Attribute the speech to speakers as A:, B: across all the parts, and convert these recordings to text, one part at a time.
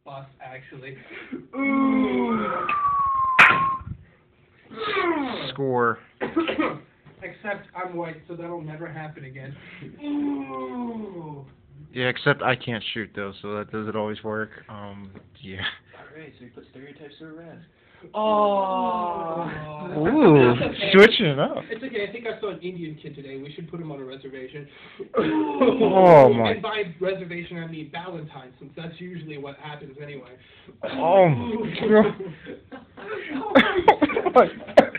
A: bus, actually.
B: Score.
A: Except I'm white, so that'll never happen again. Ooh.
B: Yeah, except I can't shoot though, so that does it always work. Yeah.
C: Alright, so you put stereotypes to rest.
A: Oh.
B: Ooh,
A: Okay.
B: switching it up.
A: It's okay. I think I saw an Indian kid today. We should put him on a reservation.
B: Oh my.
A: And by reservation, I mean Valentine, since that's usually what happens anyway.
B: Oh my God.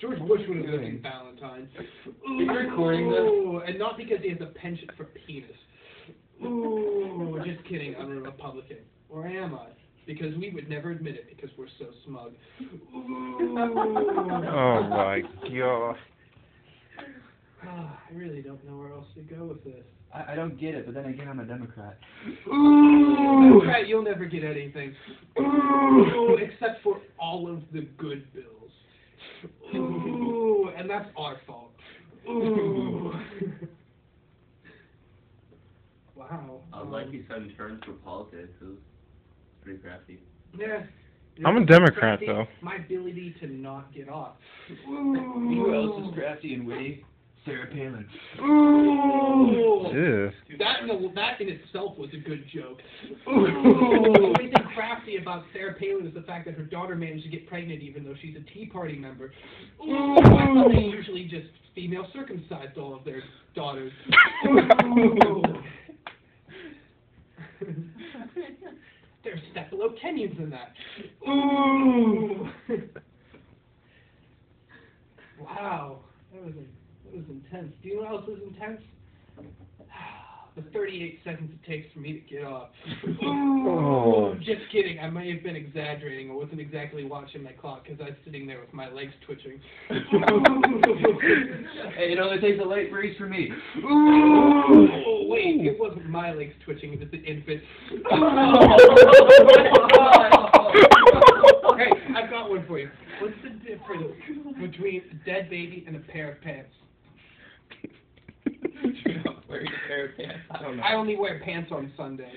A: George Bush would have been Valentine.
C: Are you recording this?
A: Ooh, and not because he has a penchant for penis. Ooh, just kidding. I'm a Republican. Or am I? Because we would never admit it because we're so smug. Ooh.
B: Oh my God.
A: I really don't know where else to go with this.
C: I don't get it, but then again, I'm a Democrat.
A: Ooh, Democrat, you'll never get anything. Ooh, except for all of the good bills. Ooh, and that's our fault. Ooh. Wow.
D: I like you said in terms for politics. It was pretty crafty.
A: Yeah.
B: I'm a Democrat,
A: Crafty,
B: though.
A: My ability to not get off.
C: Who else is crafty and witty? Sarah Palin.
A: Ooh.
B: Ew.
A: That in itself was a good joke. The only thing crafty about Sarah Palin is the fact that her daughter managed to get pregnant even though she's a Tea Party member. Ooh. They usually just female circumcised all of their daughters. Ooh. There's Cephalotenians in that. Ooh. Wow. That was intense. Do you know what else was intense? The 38 seconds it takes for me to get off.
B: Oh.
A: Just kidding. I may have been exaggerating. I wasn't exactly watching my clock because I was sitting there with my legs twitching.
C: Hey, it only takes a light breeze for me.
A: Oh, wait. It wasn't my legs twitching. It was the infant. Hey, I've got one for you. What's the difference between a dead baby and a pair of pants?
C: You're not wearing a pair of pants. I don't know.
A: I only wear pants on Sunday.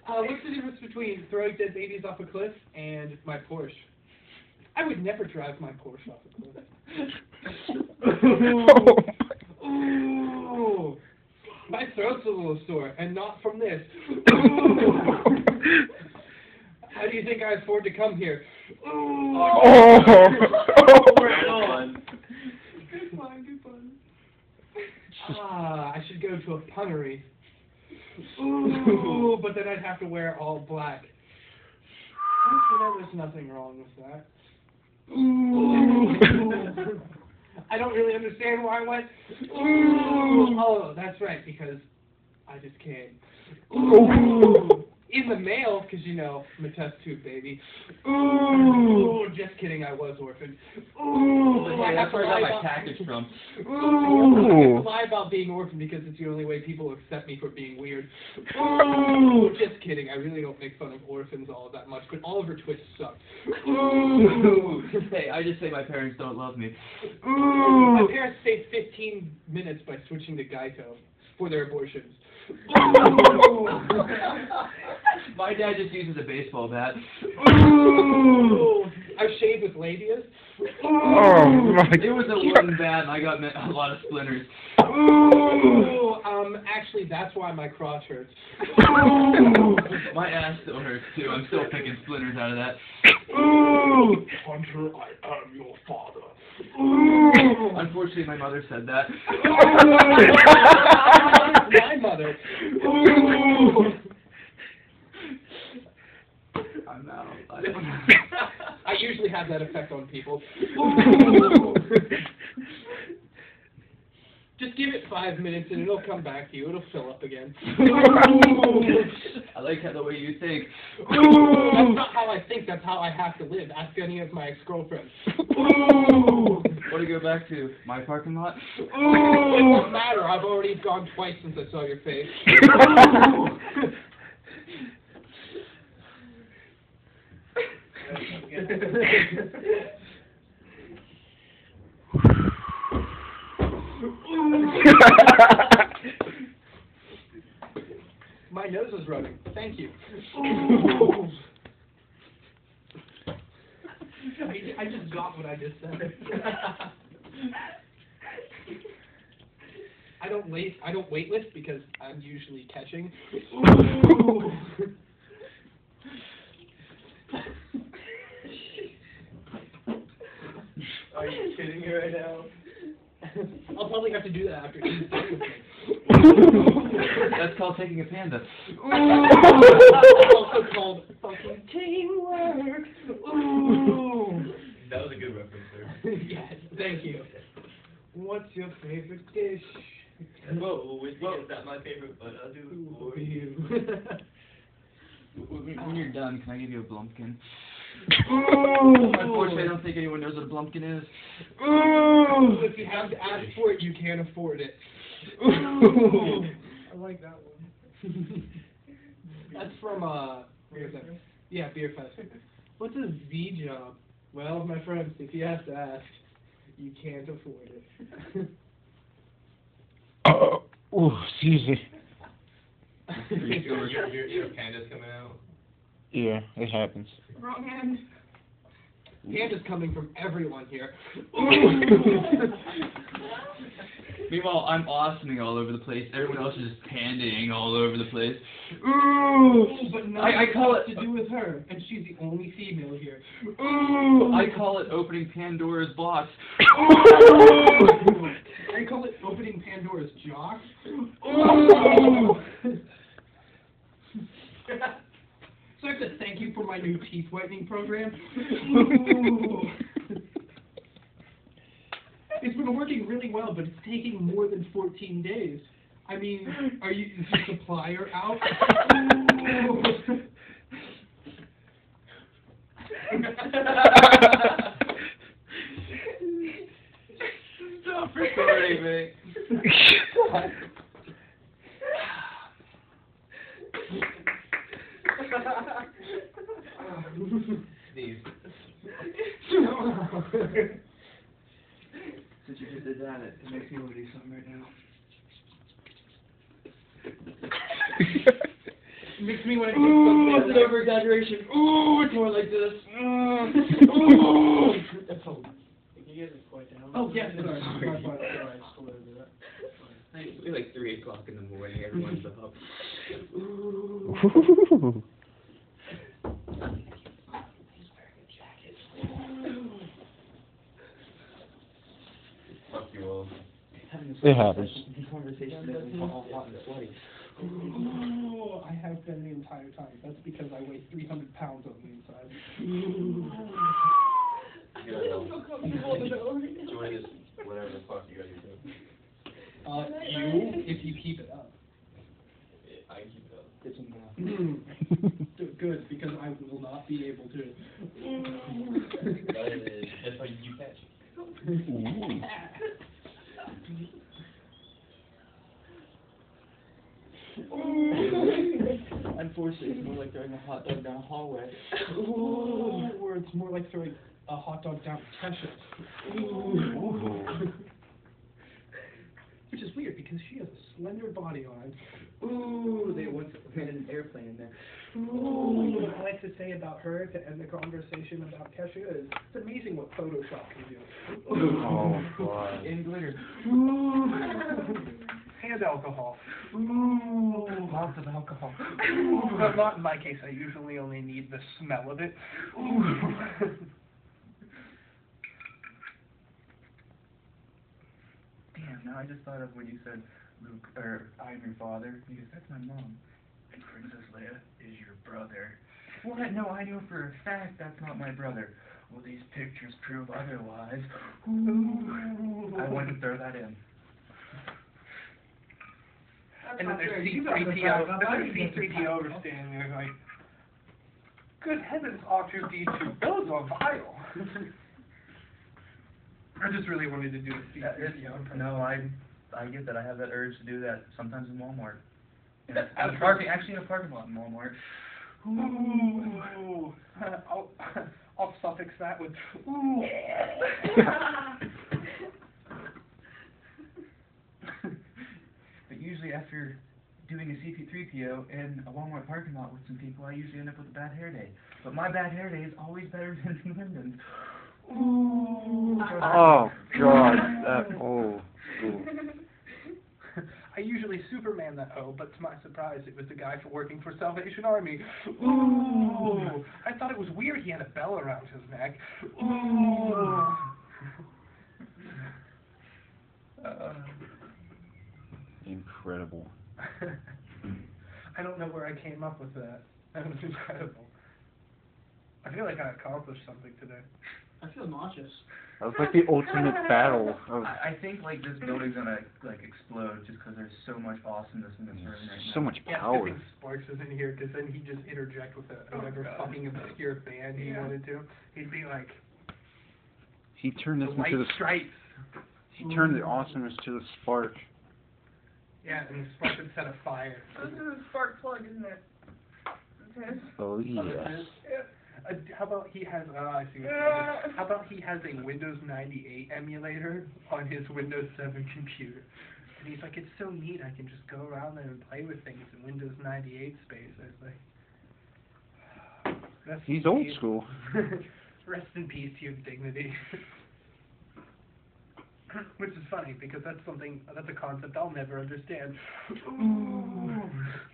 A: What's the difference between throwing dead babies off a cliff and my Porsche? I would never drive my Porsche off a cliff. Ooh. My throat's a little sore, and not from this. How do you think I afford to come here?
B: Oh.
A: Good pun. I should go to a punnery. Ooh, but then I'd have to wear all black. There's nothing wrong with that. Ooh. I don't really understand why I went. Ooh. Oh, that's right, because I just came. Ooh. In the mail, because, you know, I'm a test tube baby. Ooh, just kidding, I was orphaned. Ooh,
C: Hey, that's where I got my tactics from.
A: Ooh, I lie about being orphaned because it's the only way people accept me for being weird. Ooh, just kidding, I really don't make fun of orphans all that much, but Oliver Twist sucked. Ooh.
C: Hey, I just say my parents don't love me.
A: Ooh. My parents saved 15 minutes by switching to Geico for their abortions.
C: My dad just uses a baseball bat.
A: Ooh. I've shaved with labias.
B: Oh my
C: It was a wooden bat and I got a lot of splinters.
A: Ooh. Actually, that's why my crotch hurts. Ooh.
C: My ass still hurts too. I'm still picking splinters out of that.
A: Ooh. Hunter, I am your father. Ooh.
C: Unfortunately, my mother said that.
A: My mother. Ooh.
C: I'm out.
A: I usually have that effect on people. Just give it 5 minutes and it'll come back to you. It'll fill up again.
C: I like the way you think.
A: That's not how I think. That's how I have to live. Ask any of my ex-girlfriends.
C: Want to go back to my parking lot?
A: It won't matter. I've already gone twice since I saw your face. Thank you. Ooh. I just got what I just said. I don't weightlift because I'm usually catching. Ooh.
C: Are you kidding me right now?
A: I'll probably have to do that after he's done with me.
C: That's called taking a panda.
A: Also called fucking teamwork. Ooh.
D: That was a good reference, sir.
A: Yes, thank you. What's your favorite dish?
D: Whoa, whiskey is not my favorite, but I'll do it for you.
C: When you're done, can I give you a Blumpkin?
A: Ooh.
C: Unfortunately, I don't think anyone knows what a Blumpkin is.
A: Ooh. If you have to ask for it, you can't afford it. Ooh. I like that one. That's from where's that? Yeah, Beer Fest. What's a Z job? Well, my friends, if you have to ask, you can't afford it.
B: Oh, excuse me.
D: Your panda's coming out.
B: Yeah, it happens.
A: Wrong hand. Panda's coming from everyone here.
C: Meanwhile, I'm awesoming all over the place. Everyone else is just pandaing all over the place.
A: Ooh, but nothing
C: I call it
A: to do with her, and she's the only female here.
C: Ooh, I call it opening Pandora's box.
A: Ooh. I call it opening Pandora's jock. Ooh. So I have to thank you for my new teeth whitening program. Ooh. It's been working really well, but it's taking more than 14 days. I mean, is the supplier out?
C: Stop recording me.
D: Sneeze.
C: Since you just did that, it makes me want to do something right now.
A: Makes me want to do
C: Ooh,
A: something.
C: it's an over-exaggeration. Ooh, it's more like this.
A: Ooh.
E: Can you get this quite down?
A: Oh, yes, sorry.
D: It's like 3 o'clock in the morning, everyone's up.
B: Ooh.
D: Fuck you all.
B: It happens.
C: Conversation makes me all hot and sweaty.
A: Ooh, I have been the entire time. That's because I weigh 300 pounds on the inside.
D: Join this, whatever the fuck you guys are doing.
A: If you keep it up.
D: I keep it up.
A: Good, because I will not be able to.
D: That's why you catch.
C: Unfortunately, it's more like throwing a hot dog down a hallway.
A: Ooh, or it's more like throwing a hot dog down Kesha. Which is weird because she has a slender body on.
C: Ooh, they once ran an airplane in there.
A: Ooh, what I like to say about her to end the conversation about Kesha is it's amazing what Photoshop can do.
B: Oh, boy.
C: In glitter.
A: Ooh. And alcohol.
C: Ooh, lots of alcohol.
A: But not in my case. I usually only need the smell of it.
C: Damn, now I just thought of when you said, Luke, or I'm your father, because that's my mom. And Princess Leia is your brother. What? No, I know for a fact that's not my brother. Well, these pictures prove otherwise. Ooh. I wanted to throw that in.
A: And then there's C-3PO standing there like, good heavens, R2-D2, those are vile. I just really wanted to do a C-3PO.
C: No, I get that. I have that urge to do that sometimes in Walmart. In a parking lot in Walmart.
A: Ooh. I'll suffix that with ooh.
C: But usually after doing a CP3PO in a Walmart parking lot with some people, I usually end up with a bad hair day. But my bad hair day is always better than Lyndon's. Ooh.
B: Oh God. Ooh.
A: I usually Superman that hoe, but to my surprise, it was the guy for working for Salvation Army. Ooh. I thought it was weird he had a bell around his neck. Ooh.
B: Incredible.
A: I don't know where I came up with that. That was incredible. I feel like I accomplished something today.
E: I feel nauseous.
B: That was like the ultimate battle of
C: I think like this building's gonna like explode just because there's so much awesomeness in this room right now.
B: so much
A: Yeah,
B: power.
A: good thing Sparks is in here, because then he'd just interject with whatever fucking obscure band he wanted to. He'd be like,
B: He turned
A: the
B: this
A: White
B: into the
A: Stripes.
B: he turned the awesomeness to the spark.
A: Yeah, and Sparks would set a fire.
F: This is a spark plug, isn't it? Okay.
B: Oh yes.
A: How about he has, I see what you're saying. How about he has a Windows 98 emulator on his Windows 7 computer? And he's like, it's so neat, I can just go around there and play with things in Windows 98 space. I was like, rest in
B: He's old
A: peace.
B: school.
A: Rest in peace to your dignity. Which is funny, because that's a concept I'll never understand. Ooh.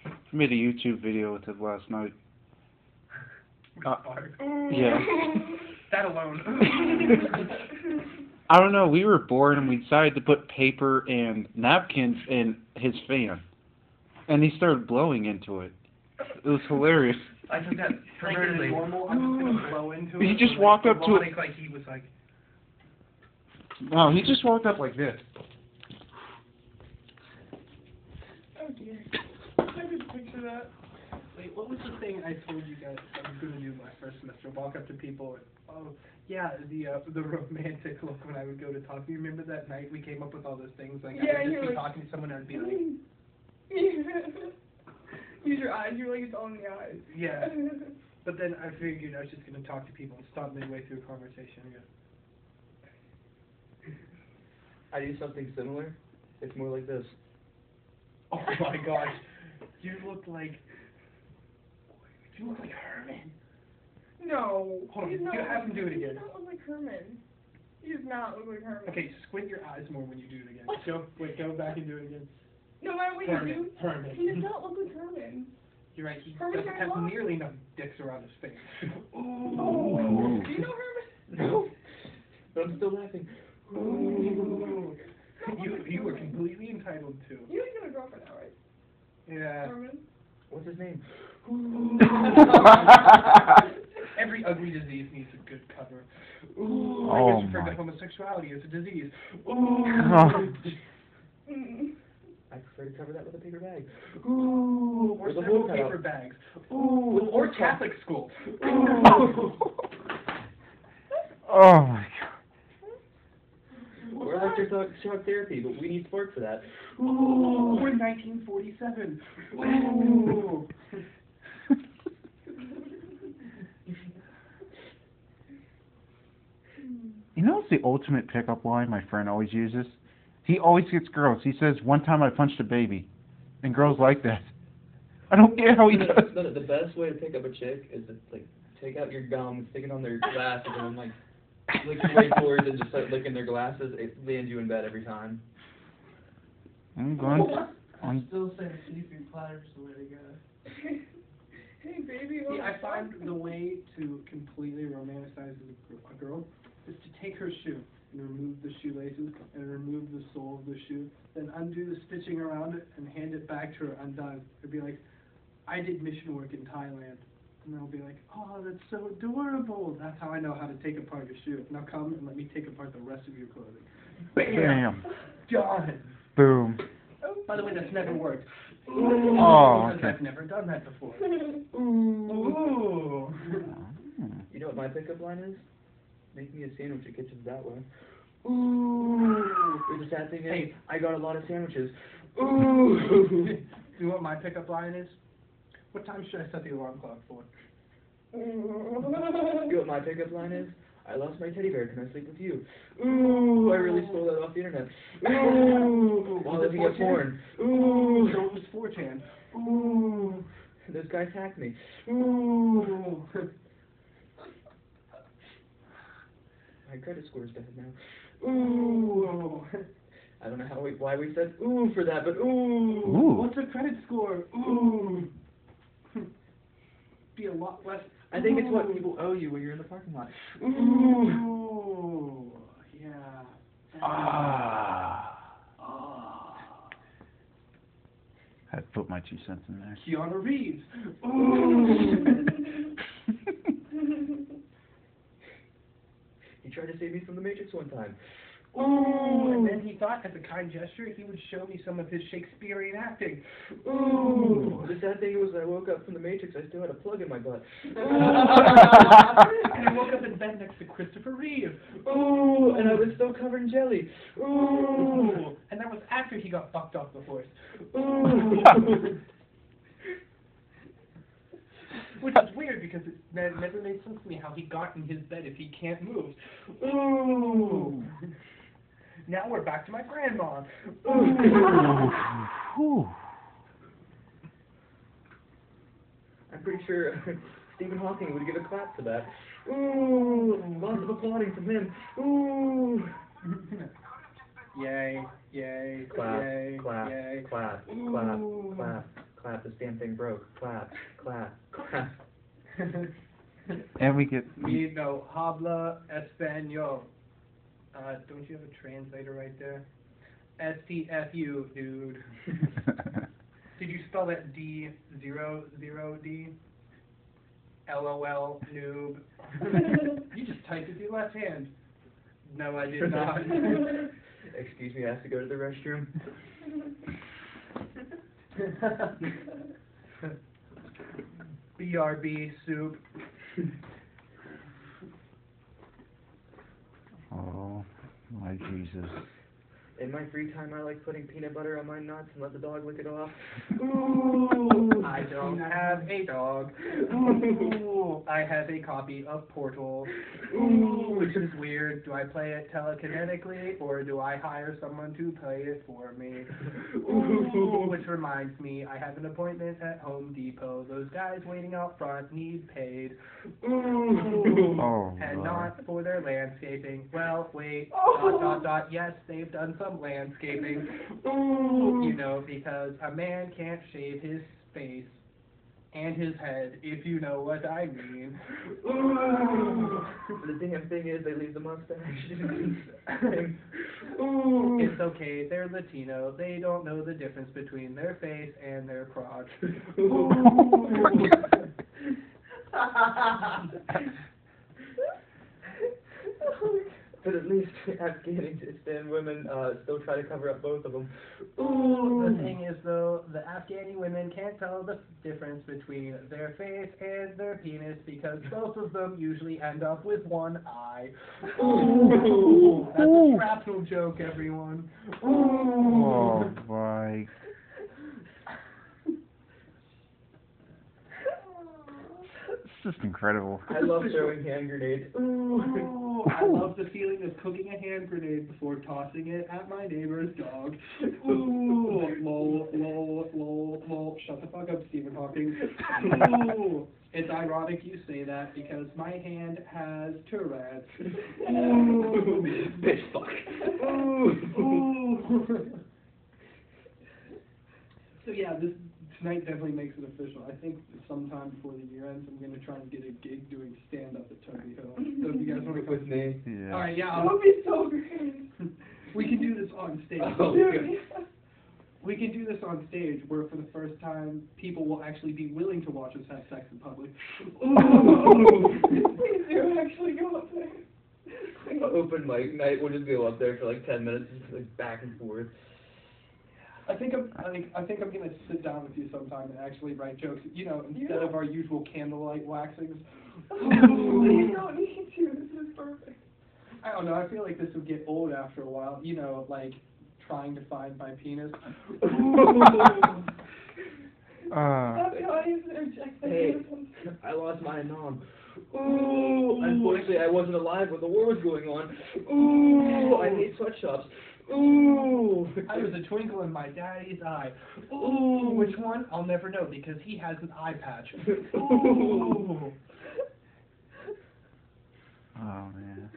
B: I made a YouTube video with it last night.
A: Spark.
B: Yeah.
A: That alone.
B: I don't know, we were bored and we decided to put paper and napkins in his fan. And he started blowing into it. It was hilarious.
C: I took that
A: Like
C: pervertedly.
A: in normal, I'm just gonna blow into it.
B: He just
A: like,
B: walked up to
A: robotic, like he was like,
B: No, he just walked up like this.
F: Oh dear. I could picture that.
A: wait, what was the thing I told you guys I was gonna do my first semester? Walk up to people and, oh, yeah, the romantic look when I would go to talk. Do you remember that night we came up with all those things? Like,
F: Yeah,
A: I would
F: you're
A: just be
F: like-
A: talking to someone and I'd be like,
F: Use your eyes. You're like, it's all in the eyes.
A: yeah. But then I figured I was just gonna talk to people and stop midway through a conversation and go,
D: I do something similar. It's more like this.
A: oh my gosh, you look like Herman.
F: No.
A: Hold on,
F: He's
A: do
F: not
A: have him do it
F: He
A: again.
F: does not look like Herman. He does not look like Herman.
A: Okay, squint your eyes more when you do it again. Go back and do it again.
F: No matter what
A: Herman.
F: you do,
A: Herman.
F: he does not look like Herman.
A: You're right, he
F: Herman
A: doesn't have
F: Grandma?
A: nearly enough dicks around his face.
F: Oh. Do you know Herman?
D: No. But I'm still laughing.
A: Ooh. You were completely entitled to.
F: You know he's got a girlfriend now, right?
A: Yeah.
F: Herman?
D: What's his name?
A: Every ugly disease needs a good cover. Ooh,
B: Oh
A: I guess you
B: my.
A: forgot homosexuality is a disease.
B: Oh.
F: Mm.
D: I prefer to cover that with a paper bag.
A: Ooh, or
D: With a
A: several
D: hole cut
A: paper
D: out.
A: bags. Ooh, or Catholic school.
B: Oh my god.
D: Or electroshock therapy, but we need Spark for that.
A: Ooh, we're 1947. Ooh.
B: You know what's the ultimate pickup line my friend always uses? He always gets girls. He says, one time I punched a baby. And girls like that. I don't get how he does.
D: No, the best way to pick up a chick is to like take out your gum, stick it on their glasses, and then like lick your way towards and just start licking their glasses. It lands you in bed every time.
B: I'm going.
E: I'm still saying seafood platters the way to go.
F: Hey, baby.
A: See, I find the way to completely romanticize a girl is to take her shoe and remove the shoelaces and remove the sole of the shoe, then undo the stitching around it and hand it back to her undone. It'd be like, I did mission work in Thailand. And they'll be like, oh, that's so adorable. That's how I know how to take apart your shoe. Now come and let me take apart the rest of your clothing.
B: Bam.
A: Done.
B: Boom.
A: By the way, that's never worked.
B: Oh,
A: Because
B: okay.
A: I've never done that before. Ooh.
D: You know what my pickup line is? Make me a sandwich. It catches that way.
A: Ooh.
D: The sad thing is,
A: Hey.
D: I got a lot of sandwiches.
A: Ooh. You know what my pickup line is? What time should I set the alarm clock for?
D: You know what my pickup line is? I lost my teddy bear. Can I sleep with you? Ooh, I really stole that off the internet. Ooh, while looking at porn. Ooh,
A: So it was 4chan.
D: ooh, those guys hacked me. Ooh. My credit score's bad now. Ooh. I don't know why we said ooh for that, but ooh.
B: Ooh.
A: What's a credit score? Ooh. Be a lot less.
D: I think it's what people owe you when you're in the parking lot.
A: Ooh. Yeah.
B: Ah.
A: Ah.
B: Had to put my 2 cents in there.
A: Keanu Reeves. Ooh.
D: He tried to save me from the Matrix one time.
A: Ooh. And then he thought, as a kind gesture, he would show me some of his Shakespearean acting.
D: Ooh. The sad thing was, when I woke up from the Matrix, I still had a plug in my butt.
A: And I woke up in bed next to Christopher Reeve.
D: Ooh, and I was still covered in jelly. Ooh.
A: And that was after he got fucked off the horse.
D: Ooh.
A: Which is weird because it never made sense to me how he got in his bed if he can't move. Ooh. Now we're back to my grandma.
B: Whew.
D: I'm pretty sure Stephen Hawking would give a clap for that. Ooh, lots of applauding from him. Ooh.
A: Yay, yay,
D: Clap,
A: yay,
D: clap,
A: yay.
D: clap,
A: Ooh.
D: clap, clap, clap. This damn thing broke. Clap, clap, clap.
B: And we get...
A: Me no habla español. Don't you have a translator right there? STFU, dude. Did you spell that D00D? LOL, noob. You just typed it with your left hand. No, I did not.
D: Excuse me, I have to go to the restroom.
A: BRB, soup.
B: Oh, my Jesus.
D: In my free time, I like putting peanut butter on my nuts and let the dog lick it off.
A: Ooh, I don't have a dog. Ooh, I have a copy of Portal. Ooh, which is weird. Do I play it telekinetically or do I hire someone to play it for me? Ooh, which reminds me, I have an appointment at Home Depot. Those guys waiting out front need paid. Ooh,
B: Oh,
A: and
B: Lord.
A: not for their landscaping. Well, wait. ... Yes, they've done some landscaping. Ooh, you know, because a man can't shave his face and his head, if you know what I mean. Ooh.
D: The damn thing is, they leave the mustache.
A: Ooh. It's okay, they're Latino. They don't know the difference between their face and their crotch. Ooh.
D: But at least Afghanistan women still try to cover up both of them.
A: Ooh, the thing is though, the Afghani women can't tell the difference between their face and their penis because both of them usually end up with one eye. Ooh, that's a shrapnel joke, everyone.
B: Oh, my... It's just incredible.
D: I love throwing hand grenades.
A: Ooh, I love the feeling of cooking a hand grenade before tossing it at my neighbor's dog. Ooh, lol, lol, lol, lol. Shut the fuck up, Stephen Hawking. Ooh, it's ironic you say that because my hand has Tourette's. Ooh,
D: Bitch fuck.
A: Ooh. So yeah, tonight definitely makes it official. I think sometime before the year ends, I'm going to try and get a gig doing stand-up at Tony Hill. So if you guys want to come
D: With me.
B: Yeah.
A: All right, yeah.
F: That would be so great.
A: We can do this on stage.
D: Oh,
F: Dude,
A: We can do this on stage where for the first time people will actually be willing to watch us have sex in public.
F: please do actually go up there.
D: Open mic night, we'll just go up there for like 10 minutes, just like back and forth.
A: I think I'm gonna sit down with you sometime and actually write jokes. You know, instead of our usual candlelight waxings.
F: You don't need to. This is perfect.
A: I don't know. I feel like this would get old after a while. You know, like trying to find my penis.
F: That's how I used to reject the
D: Hey,
F: handsome.
D: I lost my mom. Ooh, unfortunately, I wasn't alive when the war was going on. Ooh, I hate sweatshops. Ooh.
A: I was a twinkle in my daddy's eye. Ooh, which one? I'll never know because he has an eye patch. Ooh.
B: Oh man.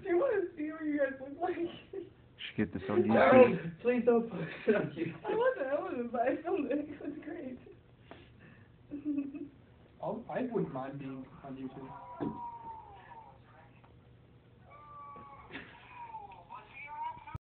F: Do you want to see what you guys look like?
B: Should get this on
D: No,
B: YouTube.
D: please don't post it on YouTube.
F: I wasn't, but I filmed it. It was great.
A: I wouldn't mind being on YouTube.